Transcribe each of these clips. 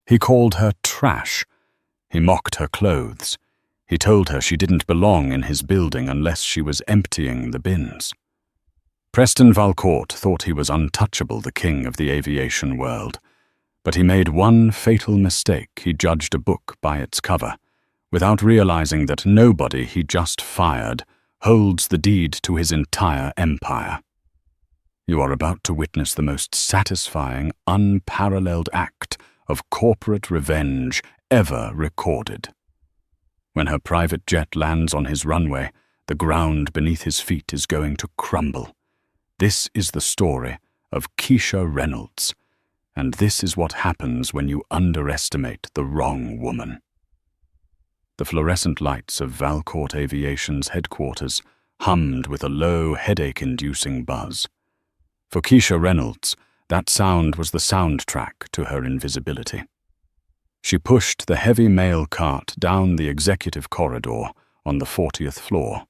He called her trash. He mocked her clothes. He told her she didn't belong in his building unless she was emptying the bins. Preston Valcourt thought he was untouchable, the king of the aviation world. But he made one fatal mistake. He judged a book by its cover, without realizing that nobody he just fired holds the deed to his entire empire. You are about to witness the most satisfying, unparalleled act of corporate revenge ever recorded. When her private jet lands on his runway, the ground beneath his feet is going to crumble. This is the story of Keisha Reynolds, and this is what happens when you underestimate the wrong woman. The fluorescent lights of Valcourt Aviation's headquarters hummed with a low, headache-inducing buzz. For Keisha Reynolds, that sound was the soundtrack to her invisibility. She pushed the heavy mail cart down the executive corridor on the 40th floor,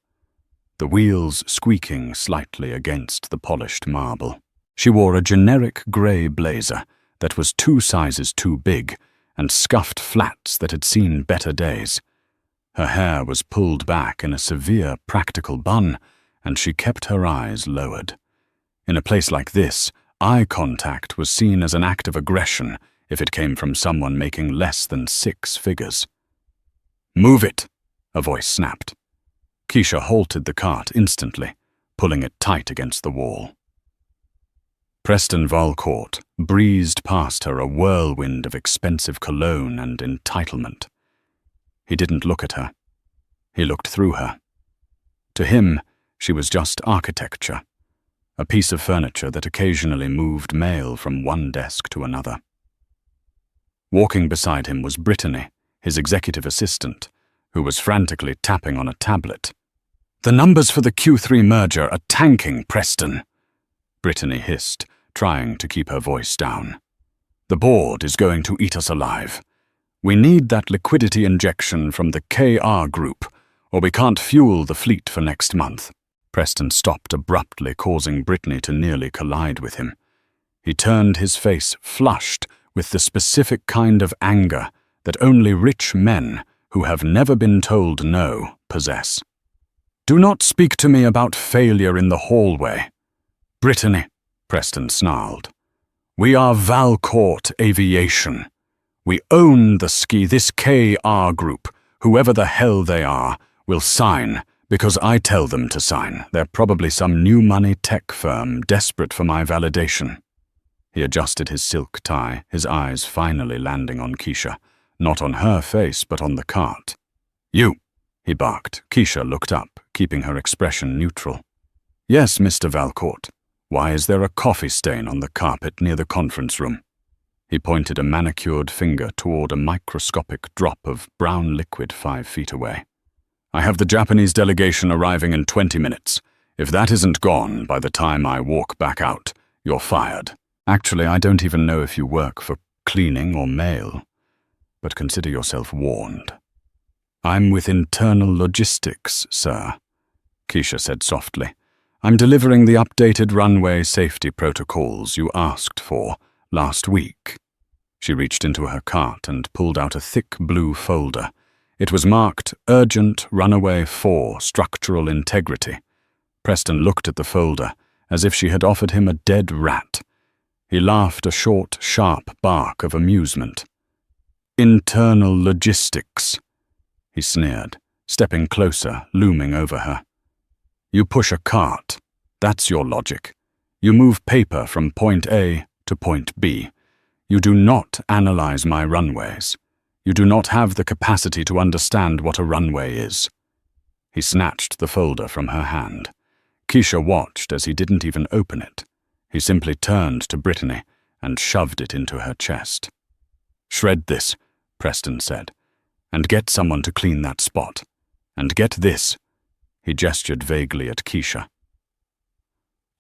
the wheels squeaking slightly against the polished marble. She wore a generic grey blazer that was 2 sizes too big and scuffed flats that had seen better days. Her hair was pulled back in a severe practical bun, and she kept her eyes lowered. In a place like this, eye contact was seen as an act of aggression if it came from someone making less than 6 figures. "Move it," a voice snapped. Keisha halted the cart instantly, pulling it tight against the wall. Preston Valcourt breezed past her, a whirlwind of expensive cologne and entitlement. He didn't look at her. He looked through her. To him, she was just architecture, a piece of furniture that occasionally moved mail from one desk to another. Walking beside him was Brittany, his executive assistant, who was frantically tapping on a tablet. "The numbers for the Q3 merger are tanking, Preston," Brittany hissed, trying to keep her voice down. "The board is going to eat us alive. We need that liquidity injection from the KR group, or we can't fuel the fleet for next month." Preston stopped abruptly, causing Brittany to nearly collide with him. He turned, his face flushed with the specific kind of anger that only rich men who have never been told no possess. "Do not speak to me about failure in the hallway." "Brittany," Preston snarled, "we are Valcourt Aviation. We own the ski. This KR group, whoever the hell they are, will sign because I tell them to sign. They're probably some new money tech firm desperate for my validation." He adjusted his silk tie, his eyes finally landing on Keisha, not on her face but on the cart. "You," he barked. Keisha looked up, keeping her expression neutral. "Yes, Mr. Valcourt. Why is there a coffee stain on the carpet near the conference room?" He pointed a manicured finger toward a microscopic drop of brown liquid 5 feet away. "I have the Japanese delegation arriving in 20 minutes. If that isn't gone by the time I walk back out, you're fired. Actually, I don't even know if you work for cleaning or mail, but consider yourself warned." "I'm with internal logistics, sir," Keisha said softly. "I'm delivering the updated runway safety protocols you asked for last week." She reached into her cart and pulled out a thick blue folder. It was marked Urgent Runaway 4 Structural Integrity. Preston looked at the folder as if she had offered him a dead rat. He laughed a short, sharp bark of amusement. "Internal logistics," he sneered, stepping closer, looming over her. "You push a cart. That's your logic. You move paper from point A to point B. You do not analyze my runways. You do not have the capacity to understand what a runway is." He snatched the folder from her hand. Keisha watched as he didn't even open it. He simply turned to Brittany and shoved it into her chest. "Shred this," Preston said, "and get someone to clean that spot. And get this." He gestured vaguely at Keisha.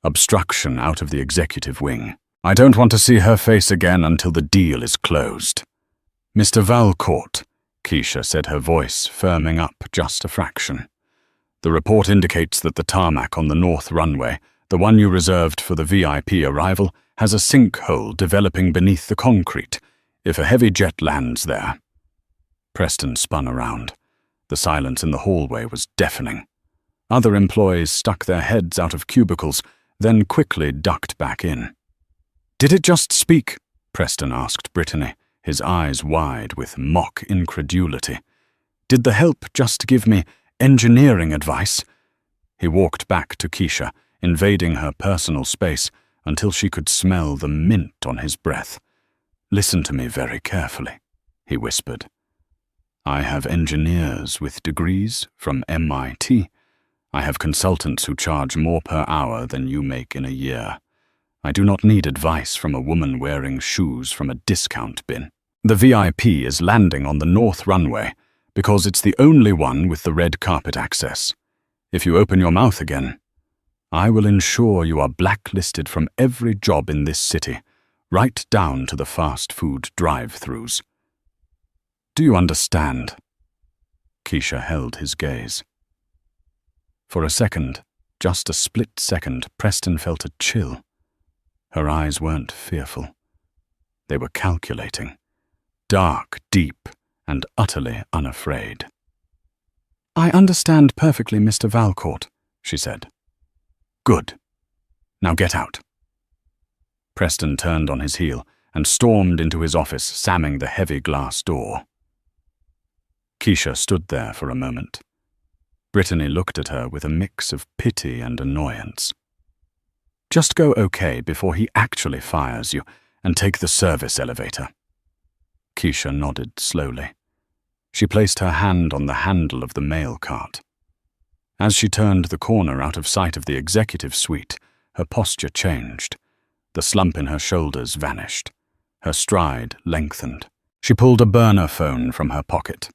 "Obstruction out of the executive wing. I don't want to see her face again until the deal is closed." "Mr. Valcourt," Keisha said, her voice firming up just a fraction. "The report indicates that the tarmac on the north runway, the one you reserved for the VIP arrival, has a sinkhole developing beneath the concrete. If a heavy jet lands there. Preston spun around. The silence in the hallway was deafening. Other employees stuck their heads out of cubicles, then quickly ducked back in. "Did it just speak?" Preston asked Brittany, his eyes wide with mock incredulity. "Did the help just give me engineering advice?" He walked back to Keisha, invading her personal space until she could smell the mint on his breath. "Listen to me very carefully," he whispered. "I have engineers with degrees from MIT. I have consultants who charge more per hour than you make in a year. I do not need advice from a woman wearing shoes from a discount bin. The VIP is landing on the North Runway because it's the only one with the red carpet access. If you open your mouth again, I will ensure you are blacklisted from every job in this city, right down to the fast food drive-thrus. Do you understand?" Keisha held his gaze. For a second, just a split second, Preston felt a chill. Her eyes weren't fearful. They were calculating, dark, deep, and utterly unafraid. "I understand perfectly, Mr. Valcourt," she said. "Good. Now get out." Preston turned on his heel and stormed into his office, slamming the heavy glass door. Keisha stood there for a moment. Brittany looked at her with a mix of pity and annoyance. "Just go okay before he actually fires you, and take the service elevator." Keisha nodded slowly. She placed her hand on the handle of the mail cart. As she turned the corner out of sight of the executive suite, her posture changed. The slump in her shoulders vanished. Her stride lengthened. She pulled a burner phone from her pocket.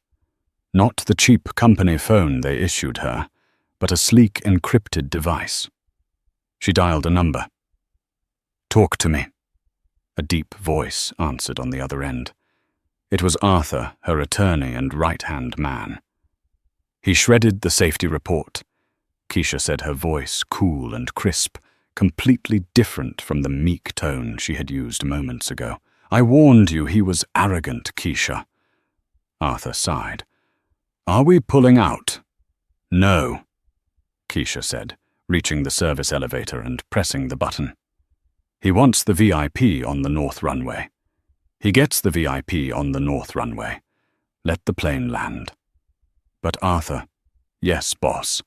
Not the cheap company phone they issued her, but a sleek encrypted device. She dialed a number. "Talk to me." A deep voice answered on the other end. It was Arthur, her attorney and right-hand man. He shredded the safety report. Keisha said, her voice cool and crisp, completely different from the meek tone she had used moments ago. "I warned you he was arrogant, Keisha." Arthur sighed. "Are we pulling out?" "No," Keisha said, reaching the service elevator and pressing the button. "He wants the VIP on the North Runway. He gets the VIP on the North Runway. Let the plane land." "But Arthur..." "Yes, boss.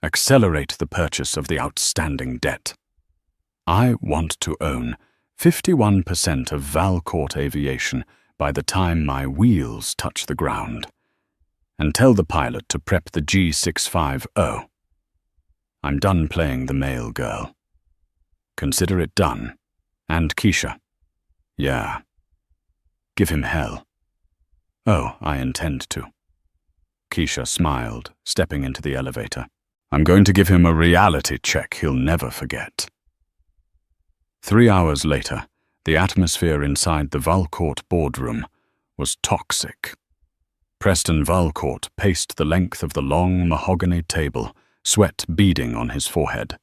Accelerate the purchase of the outstanding debt. I want to own 51% of Valcourt Aviation by the time my wheels touch the ground. And tell the pilot to prep the G650. I'm done playing the male girl. Consider it done. And Keisha. Yeah. Give him hell." "Oh, I intend to." Keisha smiled, stepping into the elevator. "I'm going to give him a reality check he'll never forget." 3 hours later, the atmosphere inside the Valcourt boardroom was toxic. Preston Valcourt paced the length of the long mahogany table, sweat beading on his forehead.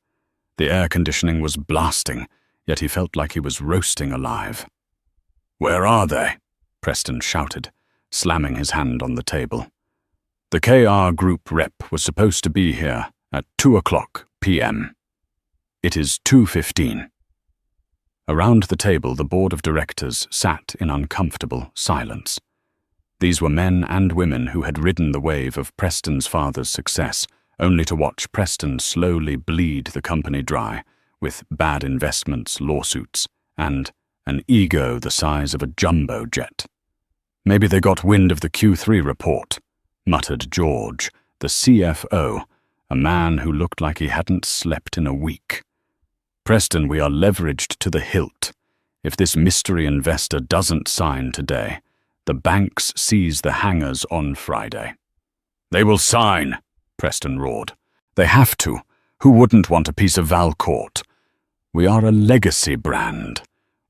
The air conditioning was blasting, yet he felt like he was roasting alive. "Where are they?" Preston shouted, slamming his hand on the table. "The KR Group rep was supposed to be here at 2:00 p.m. It is 2:15. Around the table, the board of directors sat in uncomfortable silence. These were men and women who had ridden the wave of Preston's father's success, only to watch Preston slowly bleed the company dry with bad investments, lawsuits, and an ego the size of a jumbo jet. "Maybe they got wind of the Q3 report," muttered George, the CFO, a man who looked like he hadn't slept in a week. "Preston, we are leveraged to the hilt. If this mystery investor doesn't sign today, the banks seize the hangars on Friday." "They will sign," Preston roared. "They have to. Who wouldn't want a piece of Valcourt? We are a legacy brand.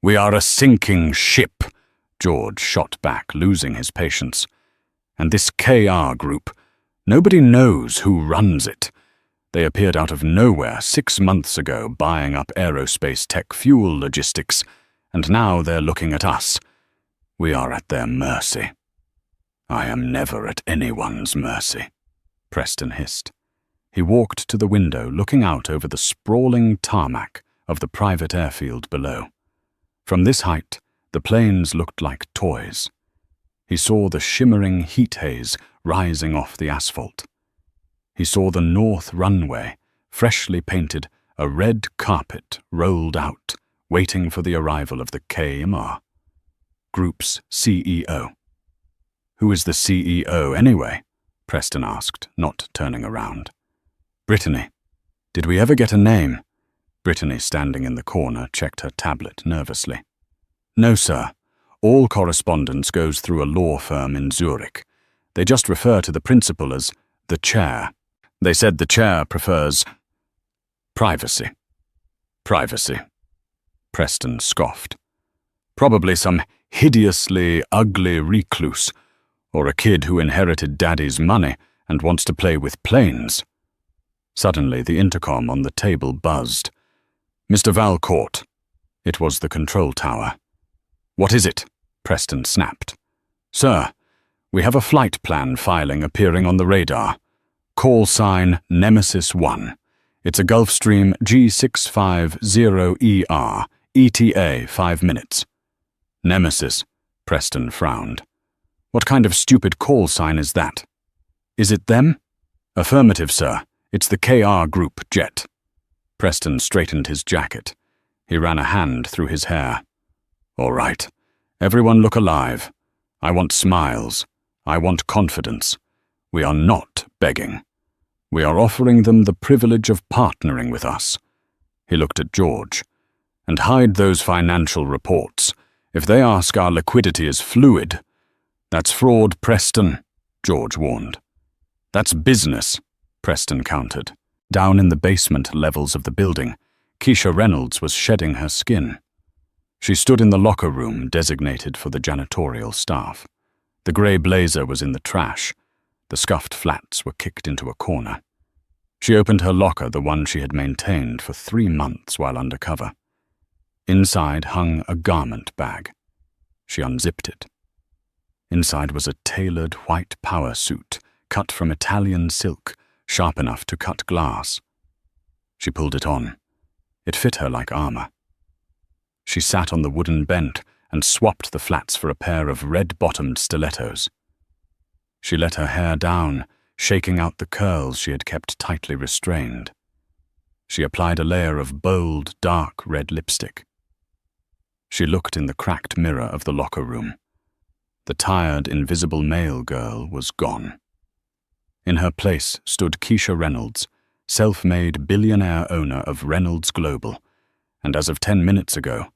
We are a sinking ship," George shot back, losing his patience. "And this KR Group, nobody knows who runs it. They appeared out of nowhere 6 months ago, buying up aerospace tech fuel logistics, and now they're looking at us. We are at their mercy." "I am never at anyone's mercy," Preston hissed. He walked to the window, looking out over the sprawling tarmac of the private airfield below. From this height, the planes looked like toys. He saw the shimmering heat haze rising off the asphalt. He saw the North Runway, freshly painted, a red carpet rolled out, waiting for the arrival of the KMR. Group's CEO. "Who is the CEO, anyway?" Preston asked, not turning around. "Brittany. Did we ever get a name?" Brittany, standing in the corner, checked her tablet nervously. "No, sir. All correspondence goes through a law firm in Zurich. They just refer to the principal as the chair. They said the chair prefers privacy." "Privacy," Preston scoffed. "Probably some hideously ugly recluse, or a kid who inherited Daddy's money and wants to play with planes." Suddenly, the intercom on the table buzzed. "Mr. Valcourt." It was the control tower. "What is it?" Preston snapped. "Sir, we have a flight plan filing appearing on the radar. Call sign Nemesis 1. It's a Gulfstream G650ER, ETA 5 minutes. "Nemesis," Preston frowned. "What kind of stupid call sign is that?" "Is it them?" "Affirmative, sir. It's the KR Group jet." Preston straightened his jacket. He ran a hand through his hair. "All right. Everyone look alive. I want smiles. I want confidence. We are not begging. We are offering them the privilege of partnering with us." He looked at George. "And hide those financial reports. If they ask, our liquidity is fluid." "That's fraud, Preston," George warned. "That's business," Preston countered. Down in the basement levels of the building, Keisha Reynolds was shedding her skin. She stood in the locker room designated for the janitorial staff. The grey blazer was in the trash. The scuffed flats were kicked into a corner. She opened her locker, the one she had maintained for 3 months while undercover. Inside hung a garment bag. She unzipped it. Inside was a tailored white power suit, cut from Italian silk, sharp enough to cut glass. She pulled it on. It fit her like armor. She sat on the wooden bench and swapped the flats for a pair of red-bottomed stilettos. She let her hair down, shaking out the curls she had kept tightly restrained. She applied a layer of bold, dark red lipstick. She looked in the cracked mirror of the locker room. The tired, invisible male girl was gone. In her place stood Keisha Reynolds, self-made billionaire owner of Reynolds Global, and as of 10 minutes ago,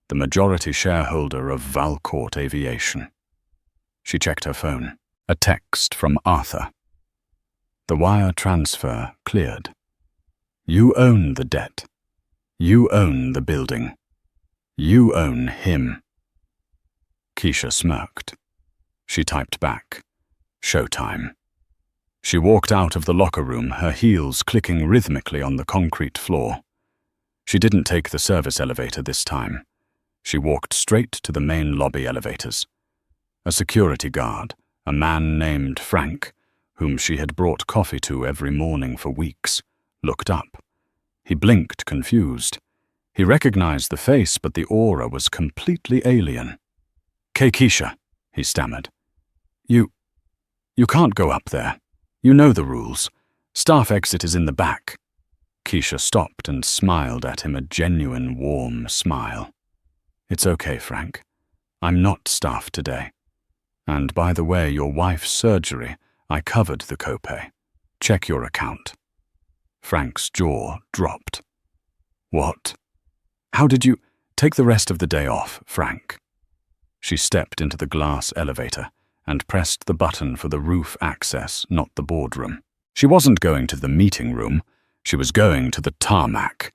the majority shareholder of Valcourt Aviation. She checked her phone. A text from Arthur. The wire transfer cleared. "You own the debt. You own the building. You own him." Keisha smirked. She typed back, "Showtime." She walked out of the locker room, her heels clicking rhythmically on the concrete floor. She didn't take the service elevator this time. She walked straight to the main lobby elevators. A security guard, a man named Frank, whom she had brought coffee to every morning for weeks, looked up. He blinked, confused. He recognized the face, but the aura was completely alien. Keisha," he stammered. You can't go up there. You know the rules. Staff exit is in the back." Keisha stopped and smiled at him, a genuine, warm smile. "It's okay, Frank. I'm not staff today. And by the way, your wife's surgery, I covered the copay. Check your account." Frank's jaw dropped. "What? How did you take the rest of the day off, Frank?" She stepped into the glass elevator and pressed the button for the roof access, not the boardroom. She wasn't going to the meeting room. She was going to the tarmac.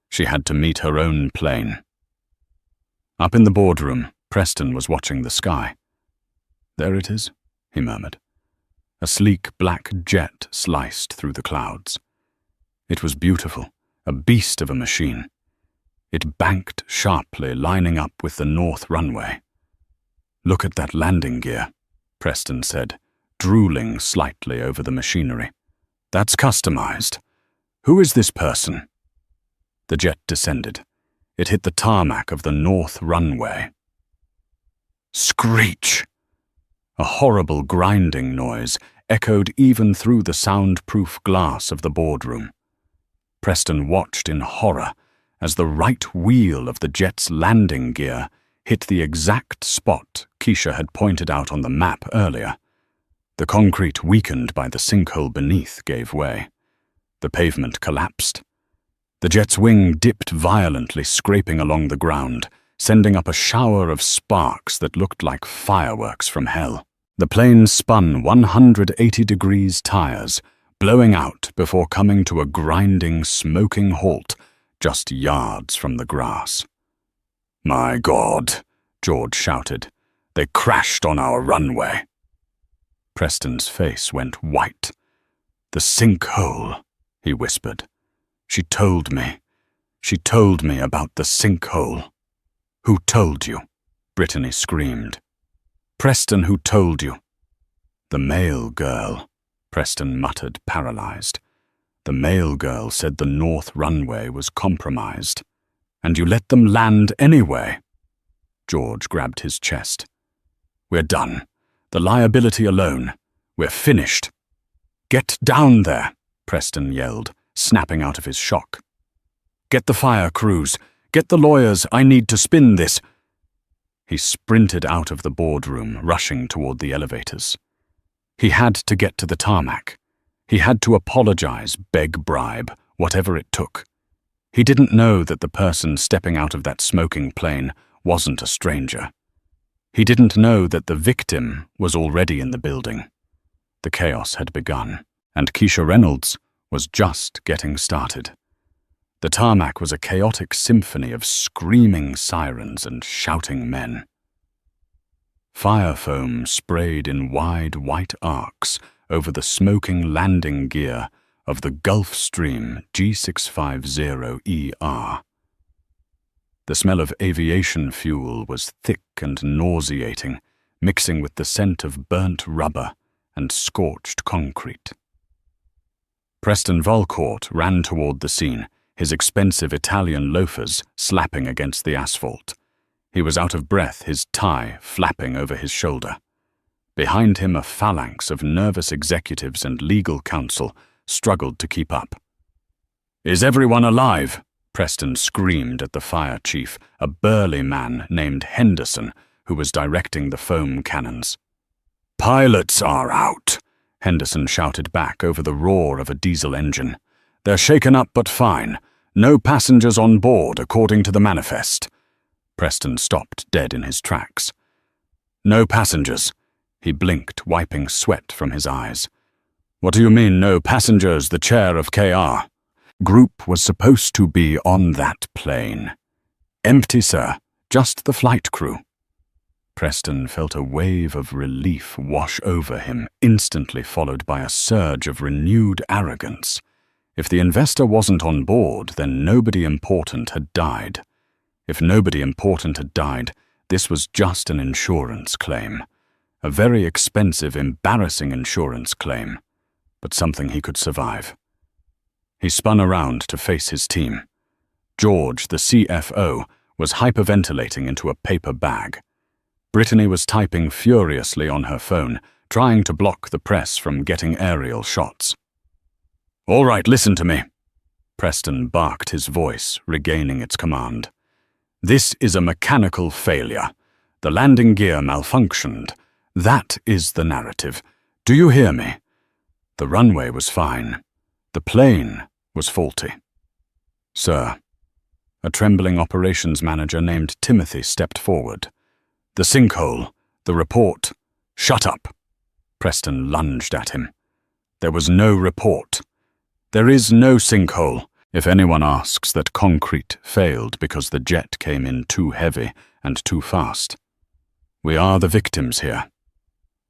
She had to meet her own plane. Up in the boardroom, Preston was watching the sky. "There it is," he murmured. A sleek black jet sliced through the clouds. It was beautiful, a beast of a machine. It banked sharply, lining up with the North Runway. "Look at that landing gear," Preston said, drooling slightly over the machinery. "That's customized. Who is this person?" The jet descended. It hit the tarmac of the north runway. Screech! A horrible grinding noise echoed even through the soundproof glass of the boardroom. Preston watched in horror as the right wheel of the jet's landing gear hit the exact spot Keisha had pointed out on the map earlier. The concrete weakened by the sinkhole beneath gave way. The pavement collapsed. The jet's wing dipped violently, scraping along the ground, sending up a shower of sparks that looked like fireworks from hell. The plane spun 180 degrees tires, blowing out before coming to a grinding, smoking halt just yards from the grass. "My God," George shouted. "They crashed on our runway." Preston's face went white. "The sinkhole," he whispered. She told me about the sinkhole." "Who told you?" Brittany screamed. "Preston, who told you?" "The mail girl," Preston muttered, paralyzed. "The mail girl said the north runway was compromised. And you let them land anyway." George grabbed his chest. "We're done. The liability alone. We're finished." "Get down there," Preston yelled, snapping out of his shock. "Get the fire crews. Get the lawyers. I need to spin this." He sprinted out of the boardroom, rushing toward the elevators. He had to get to the tarmac. He had to apologize, beg, bribe, whatever it took. He didn't know that the person stepping out of that smoking plane wasn't a stranger. He didn't know that the victim was already in the building. The chaos had begun, and Keisha Reynolds was just getting started. The tarmac was a chaotic symphony of screaming sirens and shouting men. Fire foam sprayed in wide white arcs over the smoking landing gear of the Gulfstream G650ER. The smell of aviation fuel was thick and nauseating, mixing with the scent of burnt rubber and scorched concrete. Preston Valcourt ran toward the scene, his expensive Italian loafers slapping against the asphalt. He was out of breath, his tie flapping over his shoulder. Behind him, a phalanx of nervous executives and legal counsel struggled to keep up. "Is everyone alive?" Preston screamed at the fire chief, a burly man named Henderson, who was directing the foam cannons. "Pilots are out," Henderson shouted back over the roar of a diesel engine. "They're shaken up but fine. No passengers on board, according to the manifest." Preston stopped dead in his tracks. "No passengers." He blinked, wiping sweat from his eyes. "What do you mean, no passengers, the chair of KR? Group was supposed to be on that plane." "Empty, sir. Just the flight crew." Preston felt a wave of relief wash over him, instantly followed by a surge of renewed arrogance. If the investor wasn't on board, then nobody important had died. If nobody important had died, this was just an insurance claim. A very expensive, embarrassing insurance claim, but something he could survive. He spun around to face his team. George, the CFO, was hyperventilating into a paper bag. Brittany was typing furiously on her phone, trying to block the press from getting aerial shots. "All right, listen to me." Preston barked, his voice regaining its command. "This is a mechanical failure. The landing gear malfunctioned. That is the narrative. Do you hear me? The runway was fine. The plane was faulty." "Sir." A trembling operations manager named Timothy stepped forward. "The sinkhole, the report." "Shut up." Preston lunged at him. "There was no report. There is no sinkhole. If anyone asks, that concrete failed because the jet came in too heavy and too fast. We are the victims here.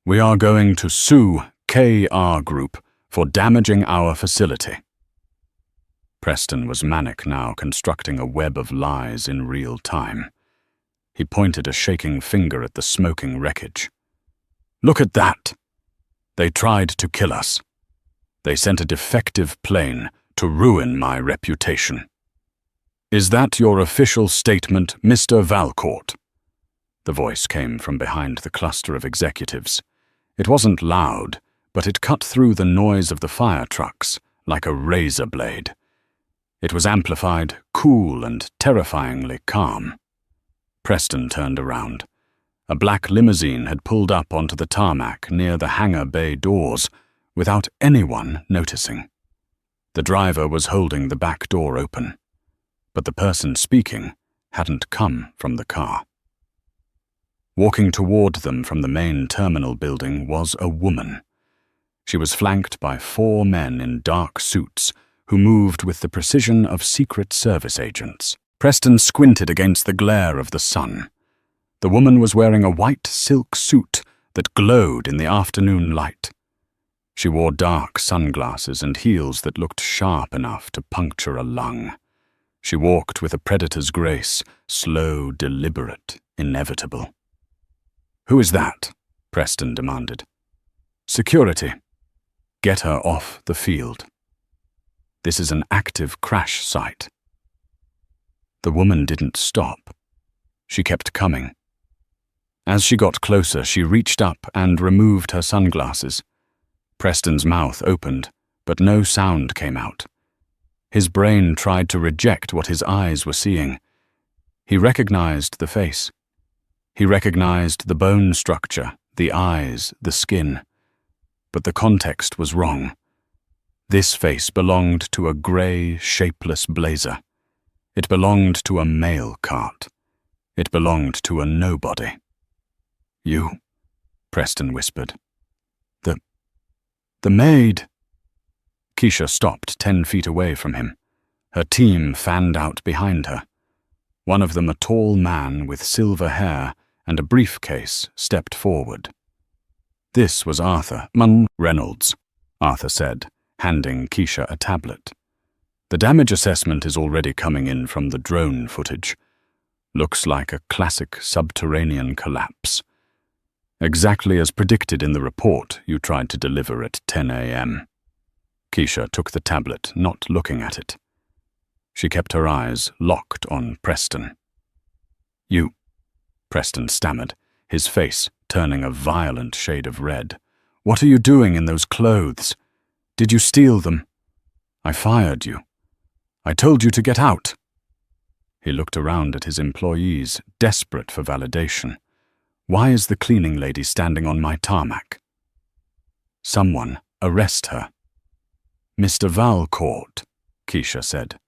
We are going to sue KR Group for damaging our facility." Preston was manic now, constructing a web of lies in real time. He pointed a shaking finger at the smoking wreckage. "Look at that! They tried to kill us. They sent a defective plane to ruin my reputation. Is that your official statement, Mr. Valcourt?" The voice came from behind the cluster of executives. It wasn't loud, but it cut through the noise of the fire trucks like a razor blade. It was amplified, cool, and terrifyingly calm. Preston turned around. A black limousine had pulled up onto the tarmac near the hangar bay doors without anyone noticing. The driver was holding the back door open, but the person speaking hadn't come from the car. Walking toward them from the main terminal building was a woman. She was flanked by 4 men in dark suits who moved with the precision of Secret Service agents. Preston squinted against the glare of the sun. The woman was wearing a white silk suit that glowed in the afternoon light. She wore dark sunglasses and heels that looked sharp enough to puncture a lung. She walked with a predator's grace, slow, deliberate, inevitable. "Who is that?" Preston demanded. "Security. Get her off the field. This is an active crash site." The woman didn't stop. She kept coming. As she got closer, she reached up and removed her sunglasses. Preston's mouth opened, but no sound came out. His brain tried to reject what his eyes were seeing. He recognized the face. He recognized the bone structure, the eyes, the skin. But the context was wrong. This face belonged to a grey, shapeless blazer. It belonged to a mail cart. It belonged to a nobody. "You," Preston whispered. The maid." Keisha stopped 10 feet away from him. Her team fanned out behind her. One of them, a tall man with silver hair and a briefcase, stepped forward. "This was Arthur Reynolds," Arthur said, handing Keisha a tablet. "The damage assessment is already coming in from the drone footage. Looks like a classic subterranean collapse. Exactly as predicted in the report you tried to deliver at 10 a.m. Keisha took the tablet, not looking at it. She kept her eyes locked on Preston. "You," Preston stammered, his face turning a violent shade of red. "What are you doing in those clothes? Did you steal them? I fired you. I told you to get out." He looked around at his employees, desperate for validation. "Why is the cleaning lady standing on my tarmac?" "Someone arrest her." "Mr. Valcourt," Keisha said.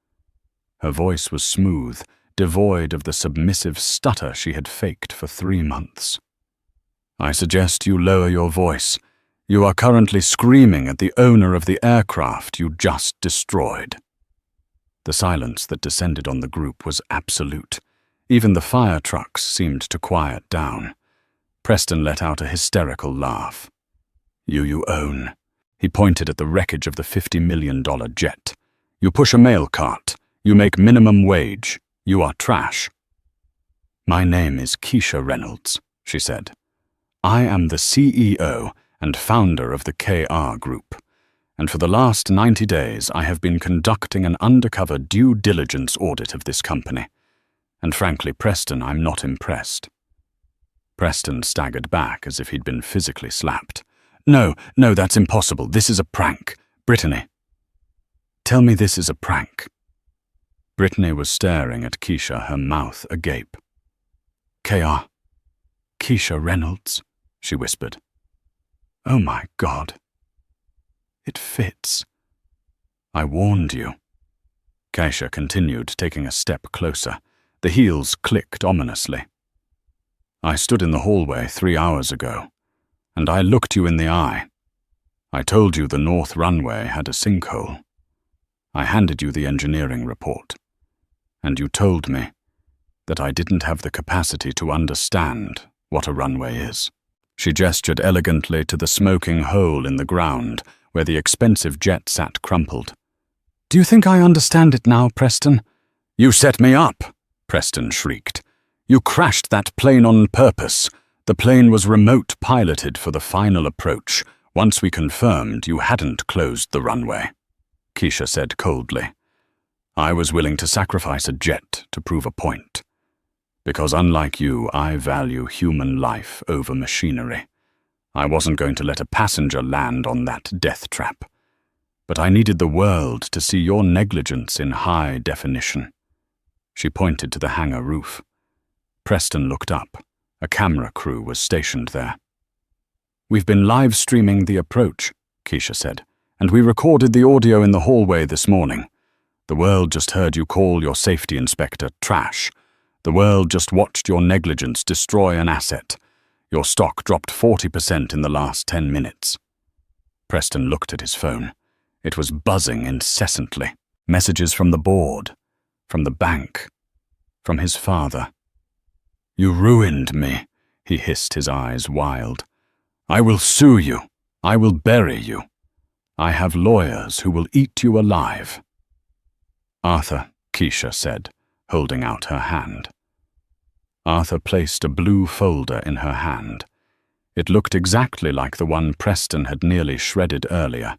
Her voice was smooth, devoid of the submissive stutter she had faked for 3 months. "I suggest you lower your voice. You are currently screaming at the owner of the aircraft you just destroyed." The silence that descended on the group was absolute. Even the fire trucks seemed to quiet down. Preston let out a hysterical laugh. You own." He pointed at the wreckage of the $50 million jet. "You push a mail cart. You make minimum wage. You are trash." "My name is Keisha Reynolds," she said. "I am the CEO and founder of the KR Group, and for the last 90 days I have been conducting an undercover due diligence audit of this company. And frankly, Preston, I'm not impressed." Preston staggered back as if he'd been physically slapped. No, that's impossible. This is a prank. Brittany." "Tell me this is a prank." Brittany was staring at Keisha, her mouth agape. Keisha Reynolds," she whispered. "Oh my God. It fits. I warned you." Keisha continued, taking a step closer. The heels clicked ominously. "I stood in the hallway 3 hours ago, and I looked you in the eye. I told you the north runway had a sinkhole. I handed you the engineering report, and you told me that I didn't have the capacity to understand what a runway is." She gestured elegantly to the smoking hole in the ground where the expensive jet sat crumpled. "Do you think I understand it now, Preston?" "You set me up," Preston shrieked. You crashed that plane on purpose. The plane was remote piloted for the final approach, once we confirmed you hadn't closed the runway," Keisha said coldly. "I was willing to sacrifice a jet to prove a point. Because unlike you, I value human life over machinery. I wasn't going to let a passenger land on that death trap. But I needed the world to see your negligence in high definition." She pointed to the hangar roof. Preston looked up. A camera crew was stationed there. "We've been live streaming the approach," Keisha said, "and we recorded the audio in the hallway this morning. The world just heard you call your safety inspector trash. The world just watched your negligence destroy an asset. Your stock dropped 40% in the last 10 minutes. Preston looked at his phone. It was buzzing incessantly. Messages from the board, from the bank, from his father. "You ruined me," he hissed, his eyes wild. "I will sue you. I will bury you. I have lawyers who will eat you alive." "Arthur," Keisha said, holding out her hand. Arthur placed a blue folder in her hand. It looked exactly like the one Preston had nearly shredded earlier,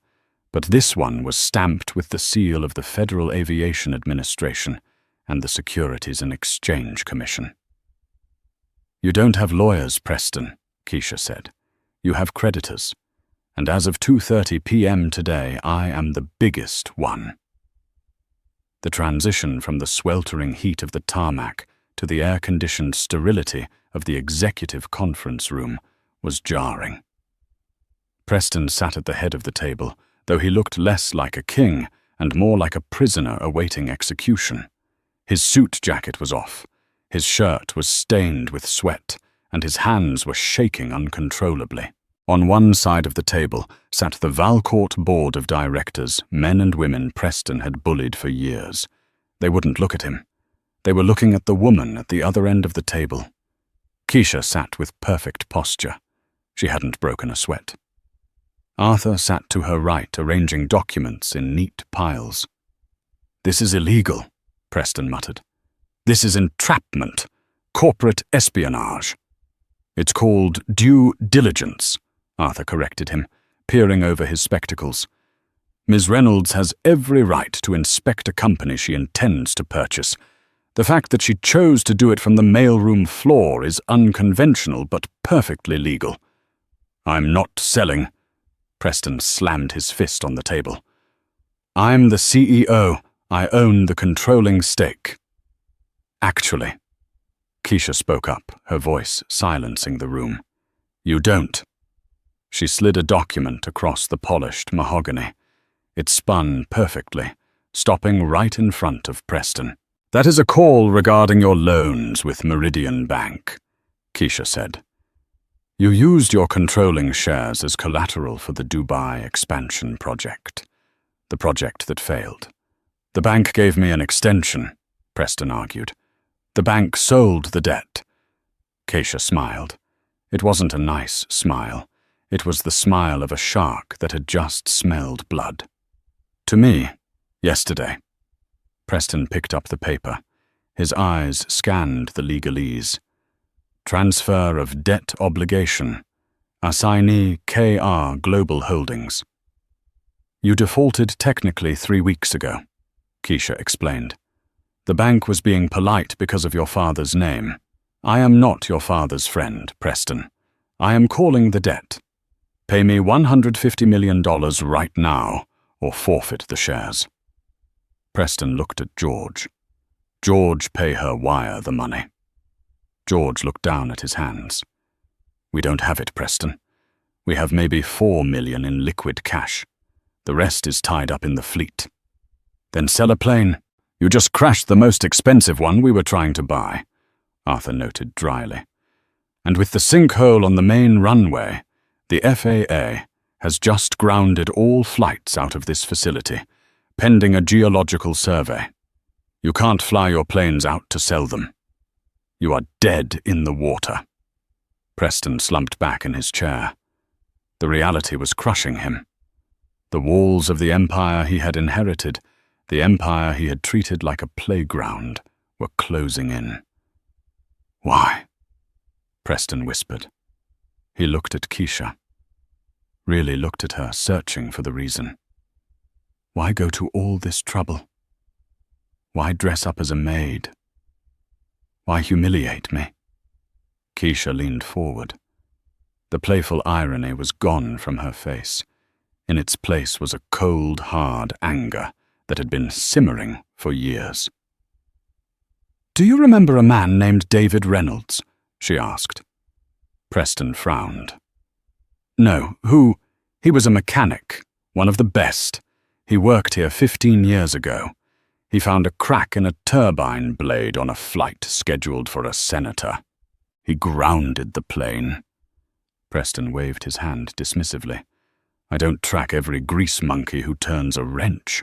but this one was stamped with the seal of the Federal Aviation Administration and the Securities and Exchange Commission. "You don't have lawyers, Preston," Keisha said. "You have creditors, and as of 2:30 p.m. today, I am the biggest one." The transition from the sweltering heat of the tarmac to the air-conditioned sterility of the executive conference room was jarring. Preston sat at the head of the table, though he looked less like a king and more like a prisoner awaiting execution. His suit jacket was off, his shirt was stained with sweat, and his hands were shaking uncontrollably. On one side of the table sat the Valcourt board of directors, men and women Preston had bullied for years. They wouldn't look at him. They were looking at the woman at the other end of the table. Keisha sat with perfect posture. She hadn't broken a sweat. Arthur sat to her right, arranging documents in neat piles. "This is illegal," Preston muttered. "This is entrapment, corporate espionage." "It's called due diligence," Arthur corrected him, peering over his spectacles. "Ms. Reynolds has every right to inspect a company she intends to purchase. The fact that she chose to do it from the mailroom floor is unconventional but perfectly legal." "I'm not selling." Preston slammed his fist on the table. "I'm the CEO. I own the controlling stake." "Actually," Keisha spoke up, her voice silencing the room, "you don't." She slid a document across the polished mahogany. It spun perfectly, stopping right in front of Preston. "That is a call regarding your loans with Meridian Bank," Keisha said. "You used your controlling shares as collateral for the Dubai expansion project, the project that failed. The bank gave me an extension," Preston argued. "The bank sold the debt." Keisha smiled. It wasn't a nice smile. It was the smile of a shark that had just smelled blood. "To me, yesterday." Preston picked up the paper. His eyes scanned the legalese. "Transfer of debt obligation. Assignee KR Global Holdings." "You defaulted technically 3 weeks ago," Keisha explained. "The bank was being polite because of your father's name. I am not your father's friend, Preston. I am calling the debt. Pay me $150 million right now, or forfeit the shares." Preston looked at George. "George, pay her wire the money." George looked down at his hands. "We don't have it, Preston. We have maybe $4 million in liquid cash. The rest is tied up in the fleet." "Then sell a plane. You just crashed the most expensive one we were trying to buy," Arthur noted dryly. "And with the sinkhole on the main runway, the FAA has just grounded all flights out of this facility, pending a geological survey. You can't fly your planes out to sell them. You are dead in the water." Preston slumped back in his chair. The reality was crushing him. The walls of the empire he had inherited, the empire he had treated like a playground, were closing in. Why? Preston whispered. He looked at Keisha. Really looked at her, searching for the reason. Why go to all this trouble? Why dress up as a maid? Why humiliate me? Keisha leaned forward. The playful irony was gone from her face. In its place was a cold, hard anger that had been simmering for years. "Do you remember a man named David Reynolds?" she asked. Preston frowned. "No, who? He was a mechanic, one of the best. He worked here 15 years ago. He found a crack in a turbine blade on a flight scheduled for a senator. He grounded the plane." Preston waved his hand dismissively. "I don't track every grease monkey who turns a wrench."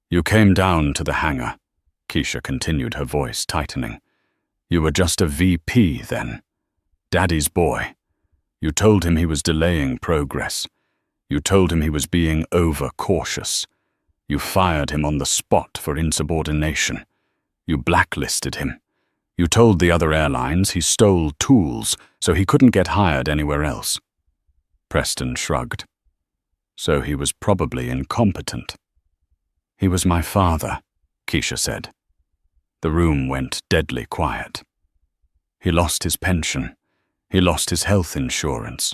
"You came down to the hangar," Keisha continued, her voice tightening. "You were just a VP then. Daddy's boy. You told him he was delaying progress. You told him he was being overcautious. You fired him on the spot for insubordination. You blacklisted him. You told the other airlines he stole tools so he couldn't get hired anywhere else." Preston shrugged. "So he was probably incompetent." "He was my father," Keisha said. The room went deadly quiet. "He lost his pension. He lost his health insurance.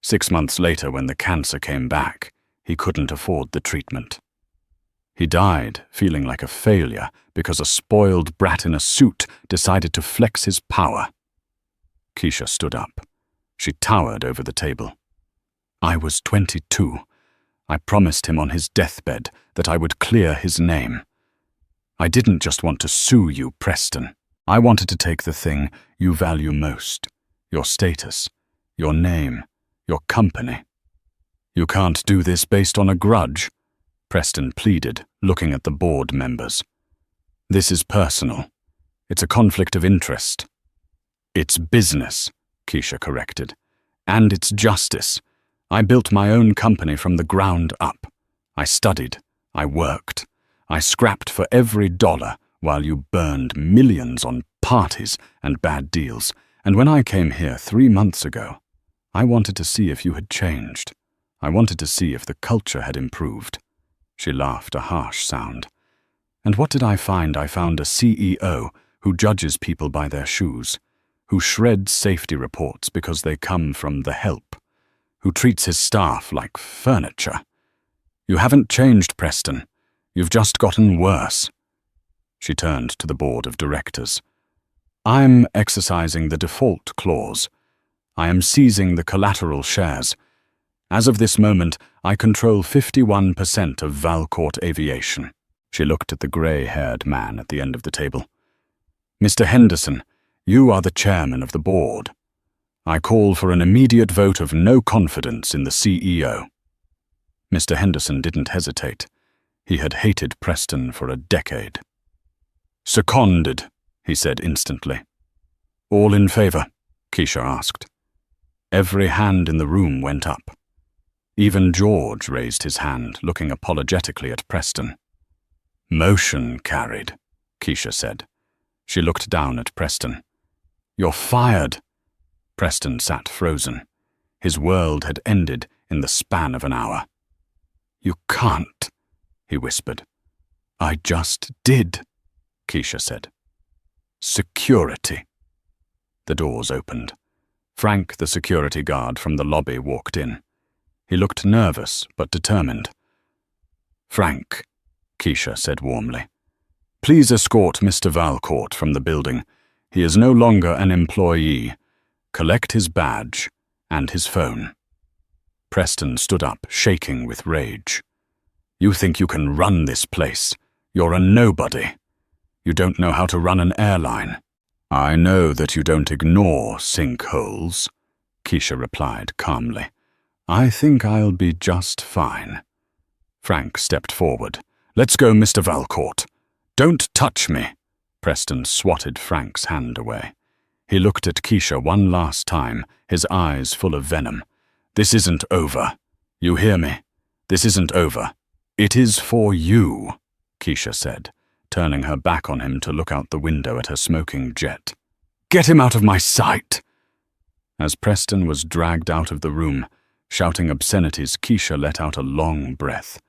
6 months later, when the cancer came back, he couldn't afford the treatment. He died feeling like a failure because a spoiled brat in a suit decided to flex his power." Keisha stood up. She towered over the table. "I was 22. I promised him on his deathbed that I would clear his name. I didn't just want to sue you, Preston. I wanted to take the thing you value most, your status, your name, your company." "You can't do this based on a grudge," Preston pleaded, looking at the board members. "This is personal. It's a conflict of interest." "It's business," Keisha corrected. "And it's justice. I built my own company from the ground up. I studied. I worked. I scrapped for every dollar while you burned millions on parties and bad deals. And when I came here 3 months ago, I wanted to see if you had changed. I wanted to see if the culture had improved." She laughed, a harsh sound. "And what did I find? I found a CEO who judges people by their shoes, who shreds safety reports because they come from the help, who treats his staff like furniture. You haven't changed, Preston. You've just gotten worse." She turned to the board of directors. "I'm exercising the default clause. I am seizing the collateral shares. As of this moment, I control 51% of Valcourt Aviation." She looked at the grey-haired man at the end of the table. "Mr. Henderson, you are the chairman of the board. I call for an immediate vote of no confidence in the CEO." Mr. Henderson didn't hesitate. He had hated Preston for a decade. "Seconded," he said instantly. "All in favor?" Keisha asked. Every hand in the room went up. Even George raised his hand, looking apologetically at Preston. "Motion carried," Keisha said. She looked down at Preston. "You're fired." Preston sat frozen. His world had ended in the span of an hour. "You can't," he whispered. "I just did," Keisha said. "Security." The doors opened. Frank, the security guard from the lobby, walked in. He looked nervous but determined. "Frank," Keisha said warmly, "please escort Mr. Valcourt from the building. He is no longer an employee. Collect his badge and his phone." Preston stood up, shaking with rage. "You think you can run this place? You're a nobody. You don't know how to run an airline." "I know that you don't ignore sinkholes," Keisha replied calmly. "I think I'll be just fine." Frank stepped forward. "Let's go, Mr. Valcourt." "Don't touch me!" Preston swatted Frank's hand away. He looked at Keisha one last time, his eyes full of venom. "This isn't over. You hear me? This isn't over. It is for you," Keisha said, turning her back on him to look out the window at her smoking jet. Get him out of my sight! As Preston was dragged out of the room, shouting obscenities, Keisha let out a long breath.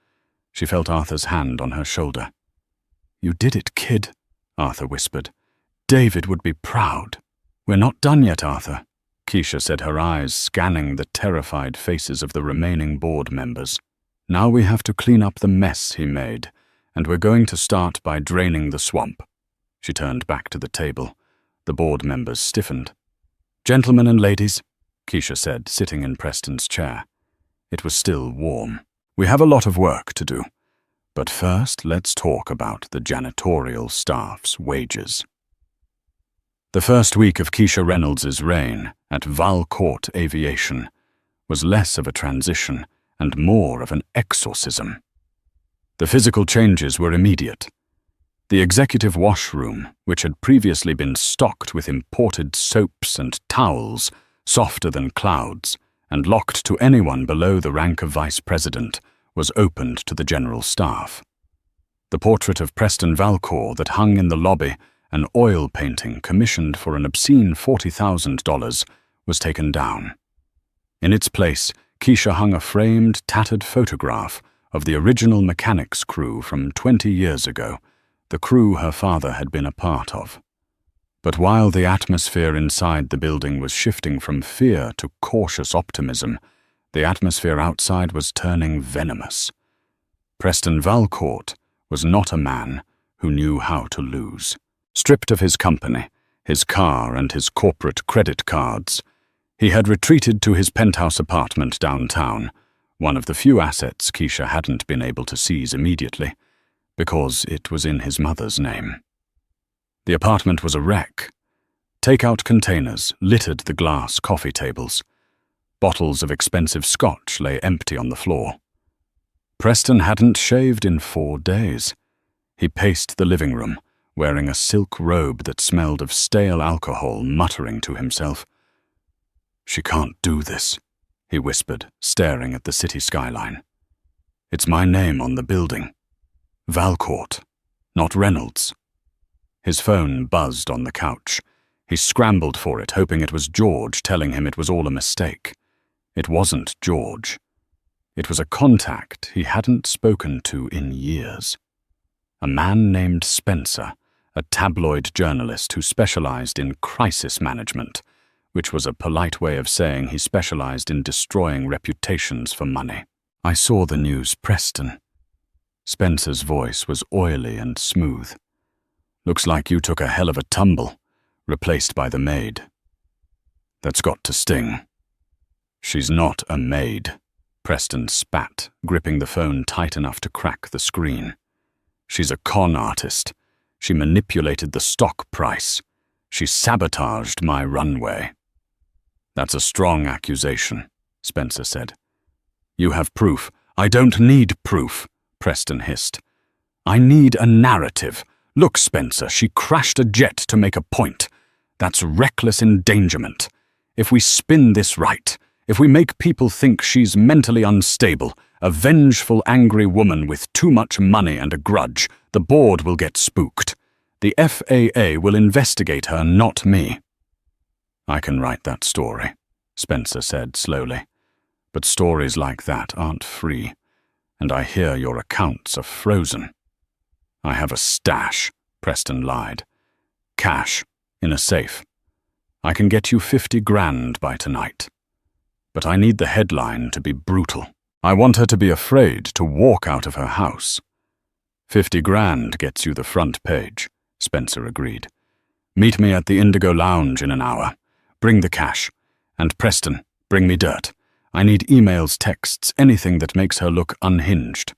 She felt Arthur's hand on her shoulder. "You did it, kid," Arthur whispered. "David would be proud." "We're not done yet, Arthur," Keisha said, her eyes scanning the terrified faces of the remaining board members. "Now we have to clean up the mess he made, and we're going to start by draining the swamp." She turned back to the table. The board members stiffened. "Gentlemen and ladies," Keisha said, sitting in Preston's chair. It was still warm. "We have a lot of work to do. But first, let's talk about the janitorial staff's wages." The first week of Keisha Reynolds's reign at Valcourt Aviation was less of a transition and more of an exorcism. The physical changes were immediate. The executive washroom, which had previously been stocked with imported soaps and towels, softer than clouds, and locked to anyone below the rank of vice president, was opened to the general staff. The portrait of Preston Valcourt that hung in the lobby, an oil painting commissioned for an obscene $40,000, was taken down. In its place, Keisha hung a framed, tattered photograph of the original mechanics crew from 20 years ago, the crew her father had been a part of. But while the atmosphere inside the building was shifting from fear to cautious optimism, the atmosphere outside was turning venomous. Preston Valcourt was not a man who knew how to lose. Stripped of his company, his car and his corporate credit cards, he had retreated to his penthouse apartment downtown, one of the few assets Keisha hadn't been able to seize immediately, because it was in his mother's name. The apartment was a wreck. Take-out containers littered the glass coffee tables. Bottles of expensive scotch lay empty on the floor. Preston hadn't shaved in 4 days. He paced the living room, wearing a silk robe that smelled of stale alcohol, muttering to himself. "She can't do this," he whispered, staring at the city skyline. "It's my name on the building. Valcourt, not Reynolds." His phone buzzed on the couch. He scrambled for it, hoping it was George telling him it was all a mistake. It wasn't George. It was a contact he hadn't spoken to in years. A man named Spencer, a tabloid journalist who specialized in crisis management, which was a polite way of saying he specialized in destroying reputations for money. "I saw the news, Preston." Spencer's voice was oily and smooth. "Looks like you took a hell of a tumble, replaced by the maid. That's got to sting." "She's not a maid," Preston spat, gripping the phone tight enough to crack the screen. "She's a con artist. She manipulated the stock price. She sabotaged my runway." "That's a strong accusation," Spencer said. "You have proof." "I don't need proof," Preston hissed. "I need a narrative. Look, Spencer, she crashed a jet to make a point. That's reckless endangerment. If we spin this right, if we make people think she's mentally unstable, a vengeful, angry woman with too much money and a grudge, the board will get spooked. The FAA will investigate her, not me." "I can write that story," Spencer said slowly. "But stories like that aren't free, and I hear your accounts are frozen." "I have a stash," Preston lied. "Cash, in a safe. I can get you 50 grand by tonight. But I need the headline to be brutal. I want her to be afraid to walk out of her house." 50 grand gets you the front page," Spencer agreed. "Meet me at the Indigo Lounge in an hour. Bring the cash. And Preston, bring me dirt. I need emails, texts, anything that makes her look unhinged."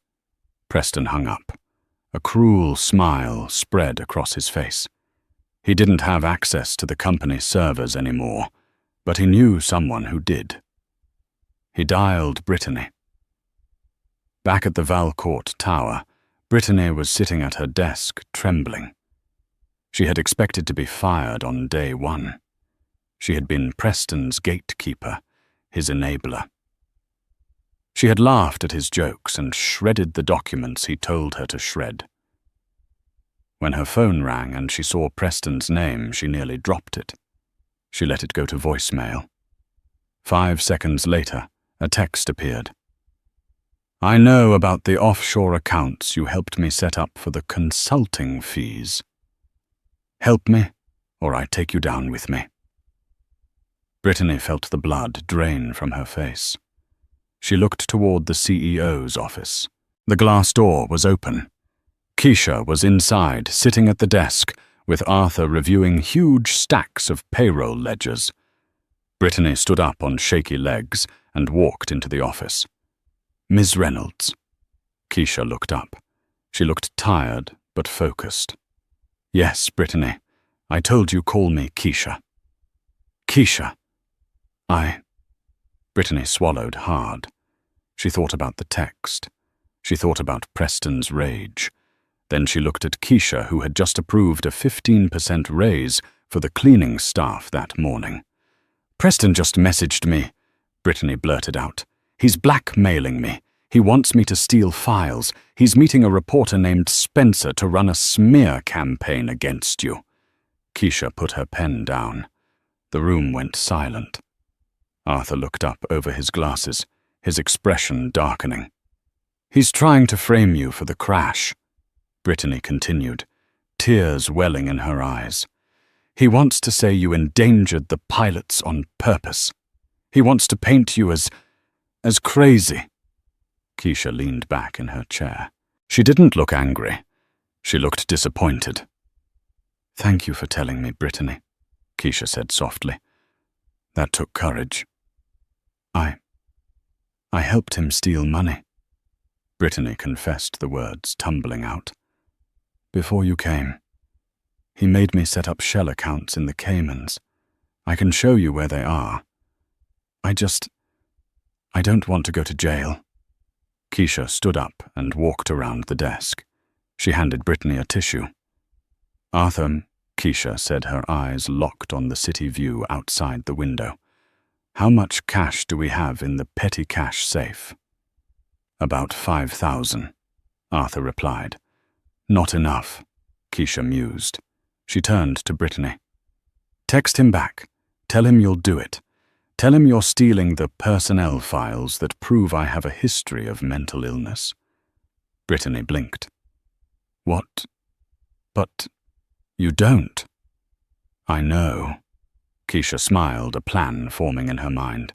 Preston hung up. A cruel smile spread across his face. He didn't have access to the company servers anymore, but he knew someone who did. He dialed Brittany. Back at the Valcourt Tower, Brittany was sitting at her desk, trembling. She had expected to be fired on day one. She had been Preston's gatekeeper, his enabler. She had laughed at his jokes and shredded the documents he told her to shred. When her phone rang and she saw Preston's name, she nearly dropped it. She let it go to voicemail. 5 seconds later, a text appeared. I know about the offshore accounts you helped me set up for the consulting fees. Help me, or I take you down with me. Brittany felt the blood drain from her face. She looked toward the CEO's office. The glass door was open. Keisha was inside, sitting at the desk, with Arthur reviewing huge stacks of payroll ledgers. Brittany stood up on shaky legs and walked into the office. Ms. Reynolds. Keisha looked up. She looked tired, but focused. Yes, Brittany. I told you call me Keisha. Keisha. Brittany swallowed hard. She thought about the text. She thought about Preston's rage. Then she looked at Keisha, who had just approved a 15% raise for the cleaning staff that morning. Preston just messaged me, Brittany blurted out. He's blackmailing me. He wants me to steal files. He's meeting a reporter named Spencer to run a smear campaign against you. Keisha put her pen down. The room went silent. Arthur looked up over his glasses, his expression darkening. He's trying to frame you for the crash, Brittany continued, tears welling in her eyes. He wants to say you endangered the pilots on purpose. He wants to paint you as crazy. Keisha leaned back in her chair. She didn't look angry. She looked disappointed. Thank you for telling me, Brittany, Keisha said softly. That took courage. I helped him steal money. Brittany confessed the words tumbling out. Before you came, he made me set up shell accounts in the Caymans. I can show you where they are. I don't want to go to jail. Keisha stood up and walked around the desk. She handed Brittany a tissue. Arthur, Keisha said, her eyes locked on the city view outside the window. How much cash do we have in the petty cash safe? About 5,000, Arthur replied. Not enough, Keisha mused. She turned to Brittany. Text him back. Tell him you'll do it. Tell him you're stealing the personnel files that prove I have a history of mental illness. Brittany blinked. What? But you don't. I know. Keisha smiled, a plan forming in her mind.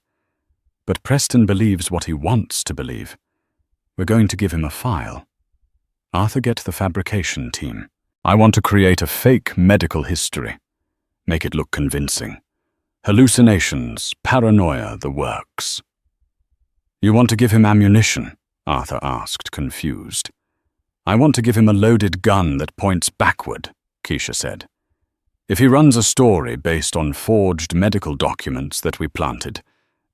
But Preston believes what he wants to believe. We're going to give him a file. Arthur, get the fabrication team. I want to create a fake medical history. Make it look convincing. Hallucinations, paranoia, the works. You want to give him ammunition? Arthur asked, confused. I want to give him a loaded gun that points backward, Keisha said. If he runs a story based on forged medical documents that we planted,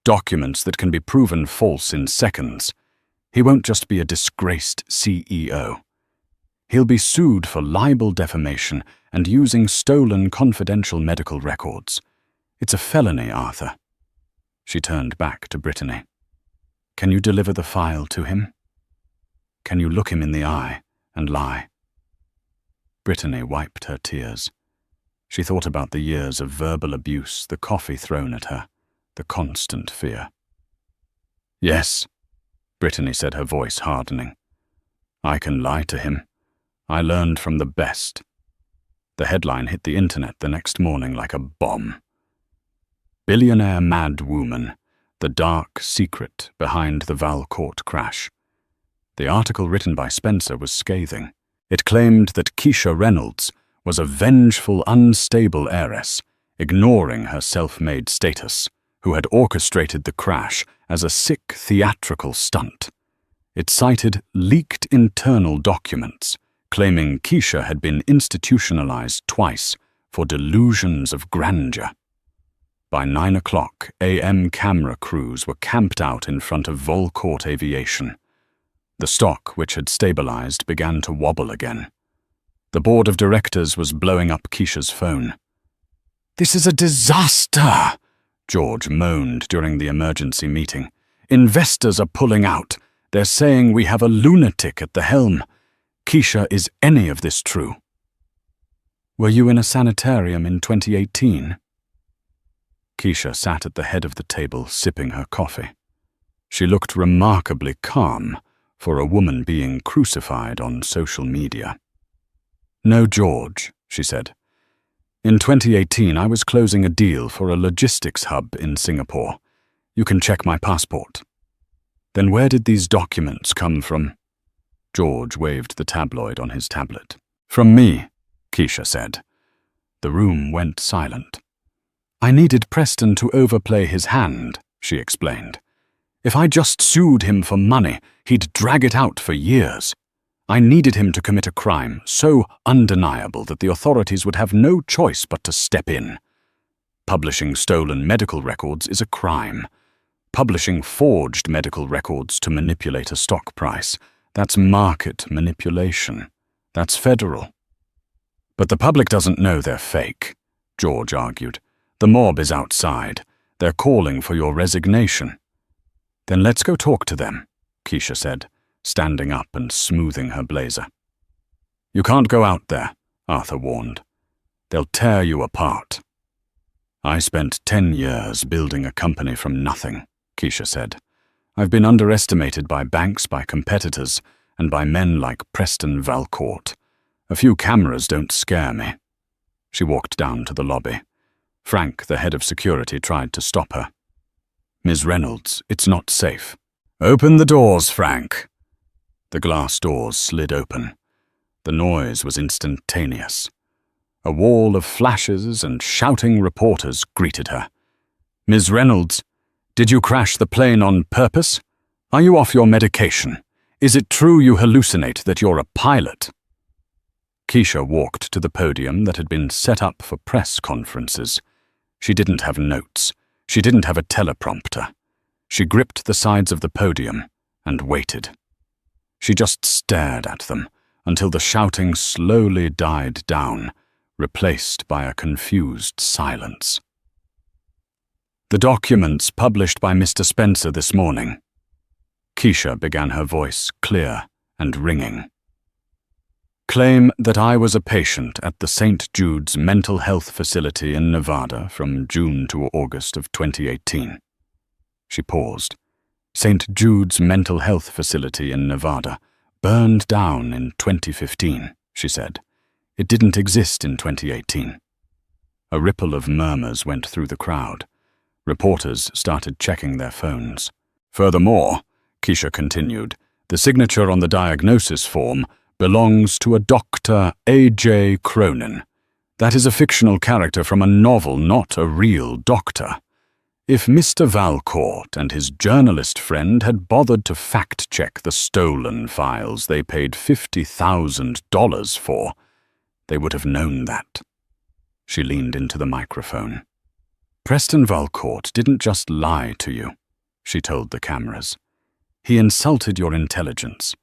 documents that can be proven false in seconds, he won't just be a disgraced CEO. He'll be sued for libel defamation and using stolen confidential medical records. It's a felony, Arthur. She turned back to Brittany. Can you deliver the file to him? Can you look him in the eye and lie? Brittany wiped her tears. She thought about the years of verbal abuse, the coffee thrown at her, the constant fear. Yes, Brittany said, her voice hardening. I can lie to him. I learned from the best. The headline hit the internet the next morning like a bomb. Billionaire mad woman, the dark secret behind the Valcourt crash. The article written by Spencer was scathing. It claimed that Keisha Reynolds was a vengeful, unstable heiress, ignoring her self-made status, who had orchestrated the crash as a sick theatrical stunt. It cited leaked internal documents, claiming Keisha had been institutionalized twice for delusions of grandeur. By 9 a.m. camera crews were camped out in front of Valcourt Aviation. The stock, which had stabilized, began to wobble again. The board of directors was blowing up Keisha's phone. "This is a disaster," George moaned during the emergency meeting. "Investors are pulling out. They're saying we have a lunatic at the helm. Keisha, is any of this true?" "Were you in a sanitarium in 2018? Keisha sat at the head of the table sipping her coffee. She looked remarkably calm for a woman being crucified on social media. "No, George," she said. "In 2018, I was closing a deal for a logistics hub in Singapore. You can check my passport." "Then where did these documents come from?" George waved the tabloid on his tablet. "From me," Keisha said. The room went silent. "I needed Preston to overplay his hand," she explained. "If I just sued him for money, he'd drag it out for years. I needed him to commit a crime so undeniable that the authorities would have no choice but to step in. Publishing stolen medical records is a crime. Publishing forged medical records to manipulate a stock price, that's market manipulation. That's federal." "But the public doesn't know they're fake," George argued. "The mob is outside. They're calling for your resignation." "Then let's go talk to them," Keisha said, standing up and smoothing her blazer. "You can't go out there," Arthur warned. "They'll tear you apart." "I spent 10 years building a company from nothing," Keisha said. "I've been underestimated by banks, by competitors, and by men like Preston Valcourt. A few cameras don't scare me." She walked down to the lobby. Frank, the head of security, tried to stop her. "Ms. Reynolds, it's not safe." "Open the doors, Frank." The glass doors slid open. The noise was instantaneous. A wall of flashes and shouting reporters greeted her. "Ms. Reynolds, did you crash the plane on purpose? Are you off your medication? Is it true you hallucinate that you're a pilot?" Keisha walked to the podium that had been set up for press conferences. She didn't have notes. She didn't have a teleprompter. She gripped the sides of the podium and waited. She just stared at them until the shouting slowly died down, replaced by a confused silence. "The documents published by Mr. Spencer this morning." Keisha began, her voice clear and ringing. "Claim that I was a patient at the St. Jude's mental health facility in Nevada from June to August of 2018. She paused. St. Jude's mental health facility in Nevada burned down in 2015, she said. It didn't exist in 2018. A ripple of murmurs went through the crowd. Reporters started checking their phones. "Furthermore," Keisha continued, "the signature on the diagnosis form belongs to a Dr. A.J. Cronin. That is a fictional character from a novel, not a real doctor. If Mr. Valcourt and his journalist friend had bothered to fact-check the stolen files they paid $50,000 for, they would have known that." She leaned into the microphone. "Preston Valcourt didn't just lie to you," she told the cameras. "He insulted your intelligence.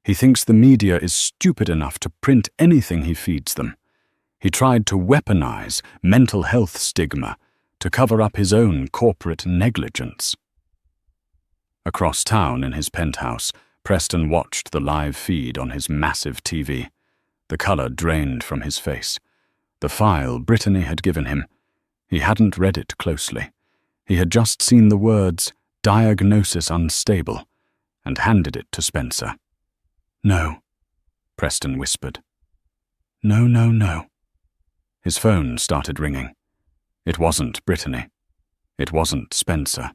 He thinks the media is stupid enough to print anything he feeds them. He tried to weaponize mental health stigma to cover up his own corporate negligence." Across town in his penthouse, Preston watched the live feed on his massive TV. The color drained from his face. The file Brittany had given him. He hadn't read it closely. He had just seen the words, "diagnosis unstable," and handed it to Spencer. "No," Preston whispered. "No, no, no." His phone started ringing. It wasn't Brittany. It wasn't Spencer.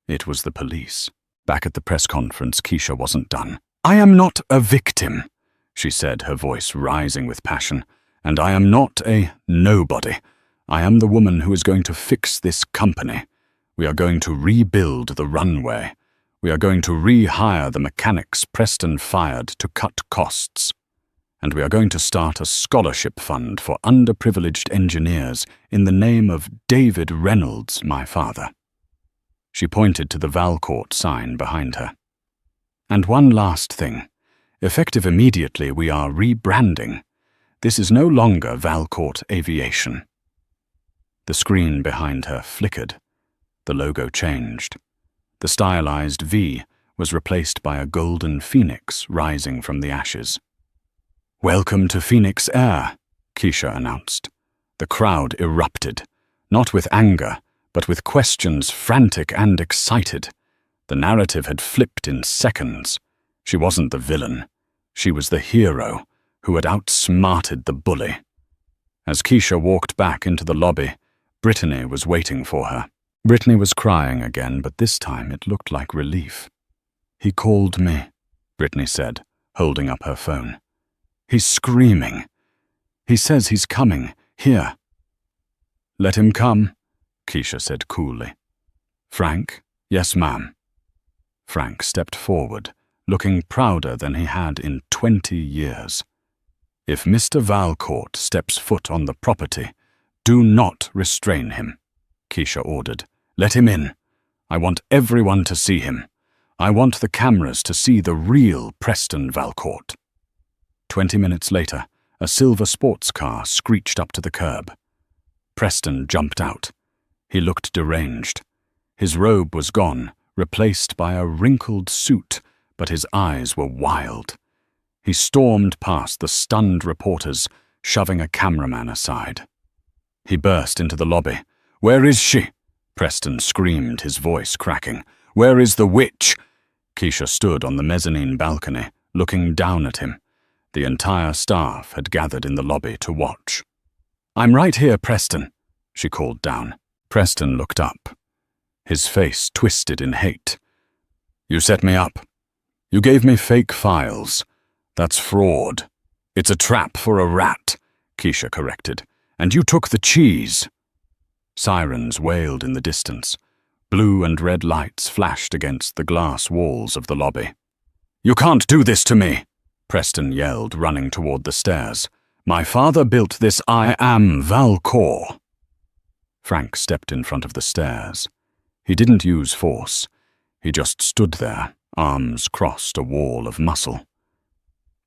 It was the police. Back at the press conference, Keisha wasn't done. "I am not a victim," she said, her voice rising with passion. "And I am not a nobody. I am the woman who is going to fix this company. We are going to rebuild the runway. We are going to rehire the mechanics Preston fired to cut costs. And we are going to start a scholarship fund for underprivileged engineers in the name of David Reynolds, my father." She pointed to the Valcourt sign behind her. "And one last thing. Effective immediately, we are rebranding. This is no longer Valcourt Aviation." The screen behind her flickered. The logo changed. The stylized V was replaced by a golden phoenix rising from the ashes. "Welcome to Phoenix Air," Keisha announced. The crowd erupted, not with anger, but with questions frantic and excited. The narrative had flipped in seconds. She wasn't the villain. She was the hero who had outsmarted the bully. As Keisha walked back into the lobby, Brittany was waiting for her. Brittany was crying again, but this time it looked like relief. "He called me," Brittany said, holding up her phone. "He's screaming. He says he's coming, here." "Let him come," Keisha said coolly. "Frank?" "Yes, ma'am." Frank stepped forward, looking prouder than he had in 20 years. "If Mr. Valcourt steps foot on the property, do not restrain him," Keisha ordered. "Let him in. I want everyone to see him. I want the cameras to see the real Preston Valcourt." 20 minutes later, a silver sports car screeched up to the curb. Preston jumped out. He looked deranged. His robe was gone, replaced by a wrinkled suit, but his eyes were wild. He stormed past the stunned reporters, shoving a cameraman aside. He burst into the lobby. "Where is she?" Preston screamed, his voice cracking. "Where is the witch?" Keisha stood on the mezzanine balcony, looking down at him. The entire staff had gathered in the lobby to watch. "I'm right here, Preston," she called down. Preston looked up. His face twisted in hate. "You set me up. You gave me fake files. That's fraud. It's a trap for a rat," Keisha corrected. "And you took the cheese." Sirens wailed in the distance. Blue and red lights flashed against the glass walls of the lobby. "You can't do this to me," Preston yelled, running toward the stairs. "My father built this. I am Valcourt." Frank stepped in front of the stairs. He didn't use force. He just stood there, arms crossed, a wall of muscle.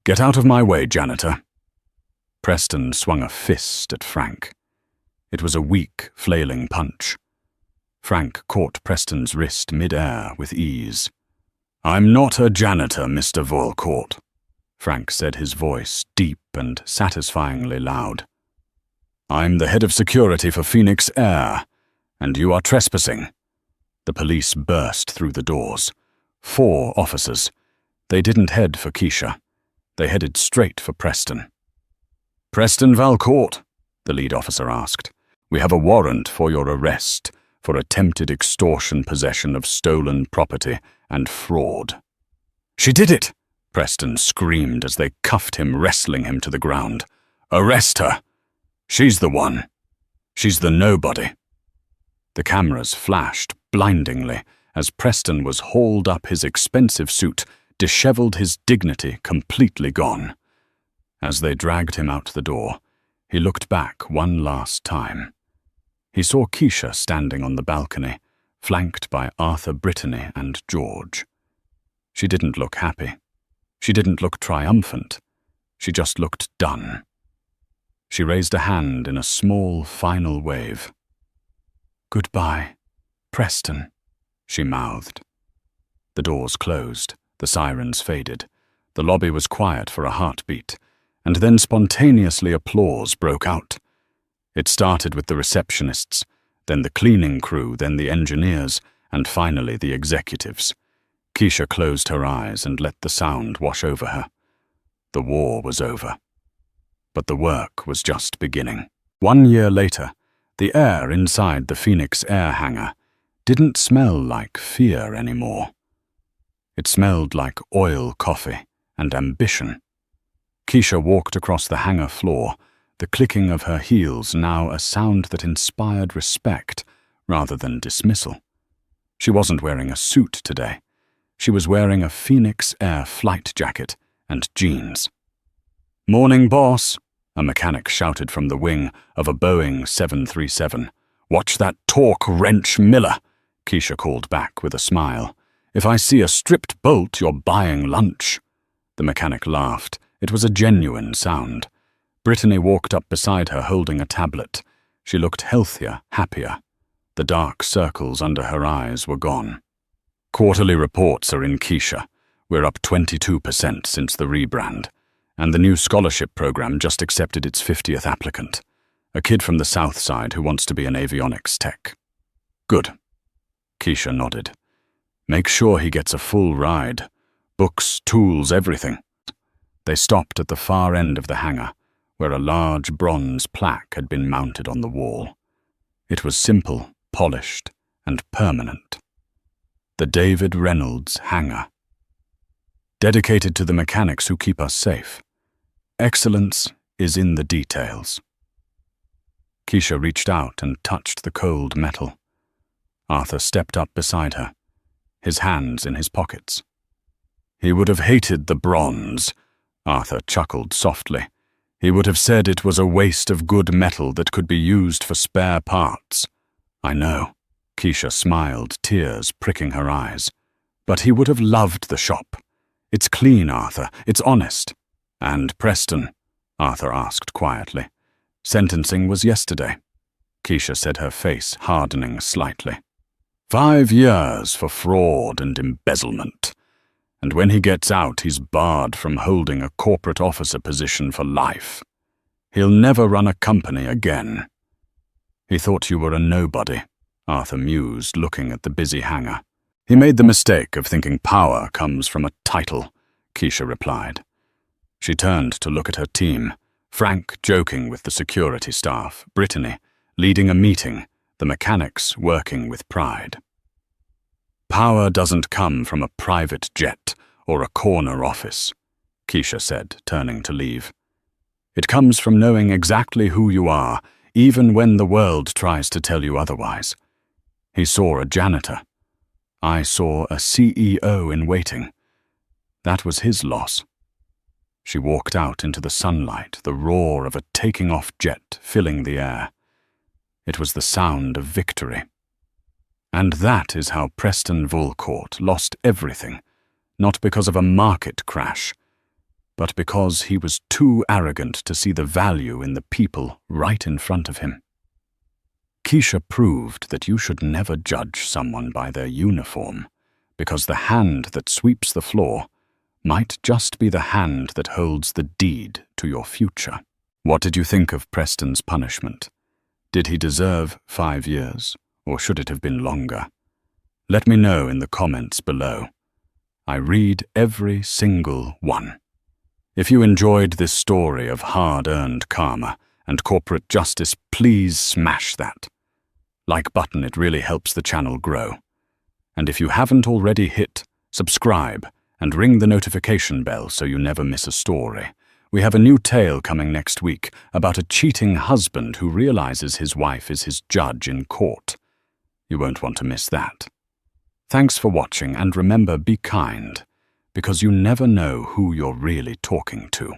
"Get out of my way, janitor." Preston swung a fist at Frank. It was a weak, flailing punch. Frank caught Preston's wrist mid-air with ease. "I'm not a janitor, Mr. Valcourt," Frank said, his voice deep and satisfyingly loud. "I'm the head of security for Phoenix Air, and you are trespassing." The police burst through the doors. 4 officers. They didn't head for Keisha. They headed straight for Preston. "Preston Valcourt?" the lead officer asked. "We have a warrant for your arrest for attempted extortion, possession of stolen property, and fraud." "She did it!" Preston screamed as they cuffed him, wrestling him to the ground. "Arrest her! She's the one. She's the nobody." The cameras flashed blindingly as Preston was hauled up, his expensive suit, disheveled, his dignity completely gone. As they dragged him out the door, he looked back one last time. He saw Keisha standing on the balcony, flanked by Arthur, Brittany, and George. She didn't look happy. She didn't look triumphant. She just looked done. She raised a hand in a small, final wave. "Goodbye, Preston," she mouthed. The doors closed, the sirens faded. The lobby was quiet for a heartbeat, and then spontaneously applause broke out. It started with the receptionists, then the cleaning crew, then the engineers, and finally the executives. Keisha closed her eyes and let the sound wash over her. The war was over. But the work was just beginning. 1 year later, the air inside the Phoenix Air hangar didn't smell like fear anymore. It smelled like oil coffee and ambition. Keisha walked across the hangar floor, the clicking of her heels now a sound that inspired respect rather than dismissal. She wasn't wearing a suit today. She was wearing a Phoenix Air flight jacket and jeans. "Morning, boss," a mechanic shouted from the wing of a Boeing 737. "Watch that torque wrench, Miller," Keisha called back with a smile. "If I see a stripped bolt, you're buying lunch." The mechanic laughed. It was a genuine sound. Brittany walked up beside her holding a tablet. She looked healthier, happier. The dark circles under her eyes were gone. "Quarterly reports are in, Keisha. We're up 22% since the rebrand. And the new scholarship program just accepted its 50th applicant. A kid from the South Side who wants to be an avionics tech." Good. Keisha nodded. Make sure he gets a full ride. Books, tools, everything. They stopped at the far end of the hangar, where a large bronze plaque had been mounted on the wall. It was simple, polished, and permanent. The David Reynolds Hangar. Dedicated to the mechanics who keep us safe. Excellence is in the details. Keisha reached out and touched the cold metal. Arthur stepped up beside her, his hands in his pockets. He would have hated the bronze, Arthur chuckled softly. He would have said it was a waste of good metal that could be used for spare parts. I know. Keisha smiled, tears pricking her eyes. But he would have loved the shop. It's clean, Arthur. It's honest. And Preston? Arthur asked quietly. Sentencing was yesterday. Keisha said, her face hardening slightly. 5 years for fraud and embezzlement. And when he gets out, he's barred from holding a corporate officer position for life. He'll never run a company again. He thought you were a nobody, Arthur mused, looking at the busy hangar. He made the mistake of thinking power comes from a title, Keisha replied. She turned to look at her team, Frank joking with the security staff, Brittany leading a meeting, the mechanics working with pride. Power doesn't come from a private jet or a corner office, Keisha said, turning to leave. It comes from knowing exactly who you are, even when the world tries to tell you otherwise. He saw a janitor. I saw a CEO in waiting. That was his loss. She walked out into the sunlight, the roar of a taking-off jet filling the air. It was the sound of victory. And that is how Preston Valcourt lost everything, not because of a market crash, but because he was too arrogant to see the value in the people right in front of him. Keisha proved that you should never judge someone by their uniform, because the hand that sweeps the floor might just be the hand that holds the deed to your future. What did you think of Preston's punishment? Did he deserve 5 years? Or should it have been longer? Let me know in the comments below. I read every single one. If you enjoyed this story of hard-earned karma and corporate justice, please smash that like button. It really helps the channel grow. And if you haven't already, hit subscribe and ring the notification bell so you never miss a story. We have a new tale coming next week about a cheating husband who realizes his wife is his judge in court. You won't want to miss that. Thanks for watching, and remember, be kind, because you never know who you're really talking to.